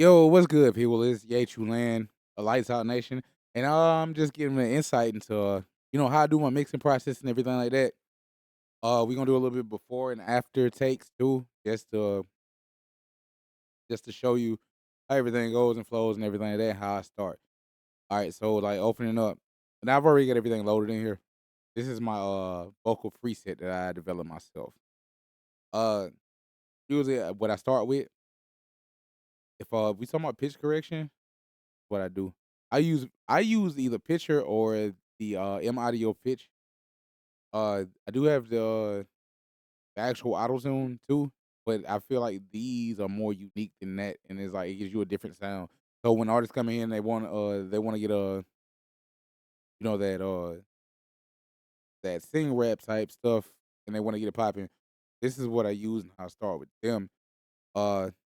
Yo, what's good, people? It's Ye Chu Land, a Lights Out Nation, and I'm just giving an insight into how I do my mixing process and everything like that. We're gonna do a little bit before and after takes too, just to show you how everything goes and flows and everything like that, and how I start. All right, so like opening up, and I've already got everything loaded in here. This is my vocal preset that I developed myself. Uh, Usually what I start with, if we talking about pitch correction, what I do. I use either Pitcher or the M Audio Pitch. I do have the actual AutoTune too, but I feel like these are more unique than that, and it's like it gives you a different sound. So when artists come in, they want to get a that sing rap type stuff, and they want to get it popping. This is what I use and how I start with them.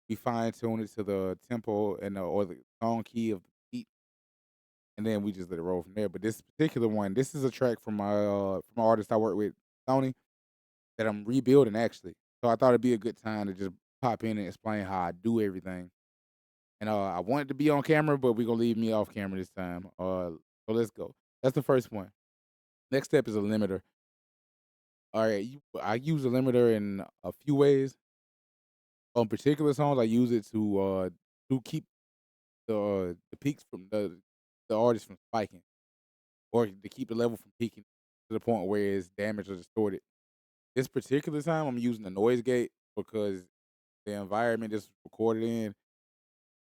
We fine tune it to the tempo and or the tone key of the beat, and then we just let it roll from there. But this particular one, this is a track from my artist I work with, Tony, that I'm rebuilding actually. So I thought it'd be a good time to just pop in and explain how I do everything. And I wanted to be on camera, but we're gonna leave me off camera this time. So let's go. That's the first one. Next step is a limiter. All right, I use a limiter in a few ways. On particular songs, I use it to keep the peaks from the artist from spiking, or to keep the level from peaking to the point where it's damaged or distorted. This particular time, I'm using the noise gate because the environment it's recorded in,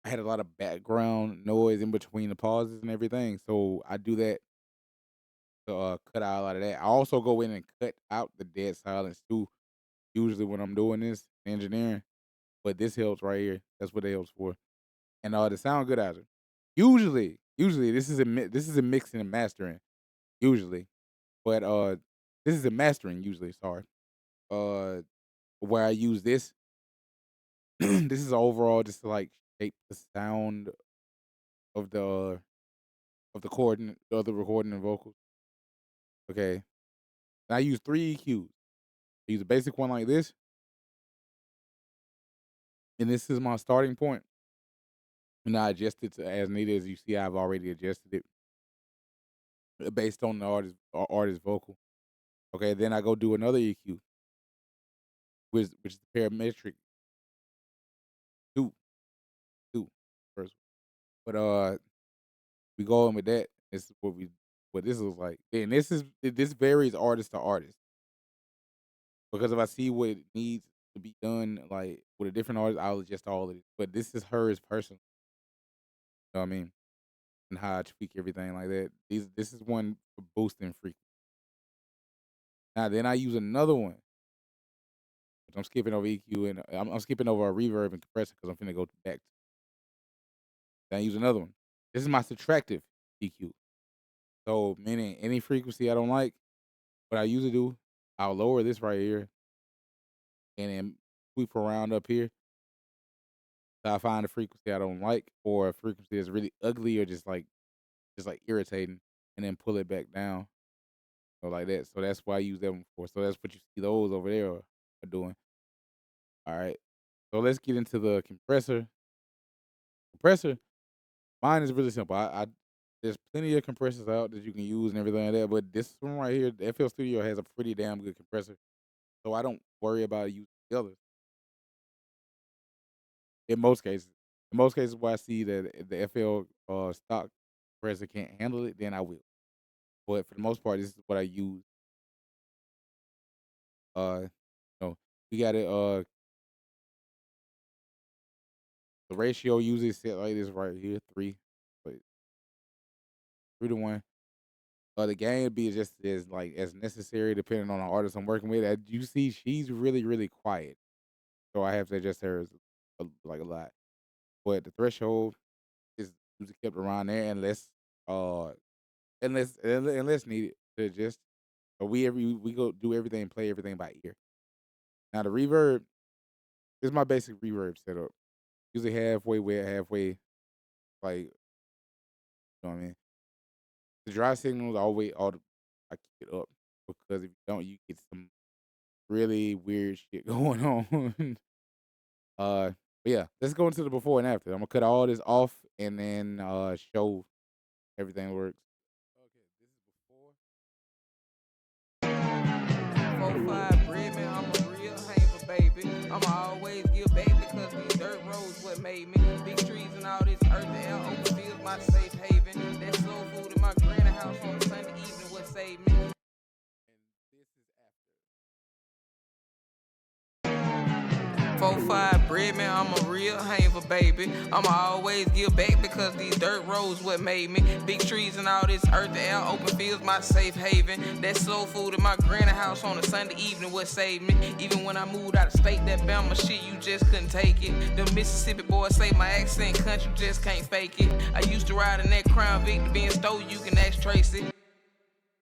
I had a lot of background noise in between the pauses and everything. So I do that to cut out a lot of that. I also go in and cut out the dead silence too. Usually when I'm doing this engineering, but this helps right here. That's what it helps for. And the sound good out. Usually this is a mixing and mastering. Usually, but this is a mastering. Usually, sorry. Uh, where I use this, this is overall just to like shape the sound of the chord of the recording and vocals. Okay, and I use three EQs. I use a basic one like this, and this is my starting point. And I adjust it to as needed. As you see, I've already adjusted it based on the artist vocal. Okay, then I go do another EQ, which is the parametric two two first. But we go in with that. This is what this looks like. And this varies artist to artist. Because if I see what needs to be done, like with a different artist, I'll adjust all of it. But this is hers personal. You know what I mean? And how I tweak everything like that. This is one for boosting frequency. Now then I use another one, which I'm skipping over EQ and I'm skipping over a reverb and compressor because I'm finna go back. Then I use another one. This is my subtractive EQ. So meaning any frequency I don't like, what I usually do, I'll lower this right here and then sweep around up here. So I find a frequency I don't like or a frequency that's really ugly or just like irritating, and then pull it back down or like that. So that's why I use that one for. So that's what you see those over there are doing. All right. So let's get into the compressor. Compressor, mine is really simple. I there's plenty of compressors out that you can use and everything like that, but this one right here, the FL Studio has a pretty damn good compressor. So I don't worry about using the others in most cases. In most cases where I see that the FL stock compressor can't handle it, then I will. But for the most part, this is what I use. Uh, we got it. The ratio usually set like this right here, three, but 3 to 1. The game be just as like as necessary depending on the artist I'm working with. As you see, she's really really quiet, so I have to adjust her like a lot. But the threshold is usually kept around there uh unless needed to adjust. But we go do everything, play everything by ear. Now the reverb is my basic reverb setup. Usually halfway wet, halfway like you know what I mean. The dry signals always I keep it up because if you don't, you get some really weird shit going on. But yeah, let's go into the before and after. I'm gonna cut all this off and then show everything works. Okay, this is before. 4-5 bread, man, I'm a real haver, baby. I'ma always give back because these dirt roads what made me. Big trees and all this earth and air, open fields, my safe haven. That soul food in my granny house on a Sunday evening what saved me. And this is after. 4-5 bread, man, I'm a real haver, baby. I'ma always give back because these dirt roads what made me. Big trees and all this earth and air, open fields, my safe haven. That soul food in my granny house on a Sunday evening what saved me. Even when I moved out of state, that Bama shit, you just couldn't take it. The Mississippi boys say my accent country, just can't fake it. I used to ride in that Crown Vic to be in Stowe, you can ask Tracy.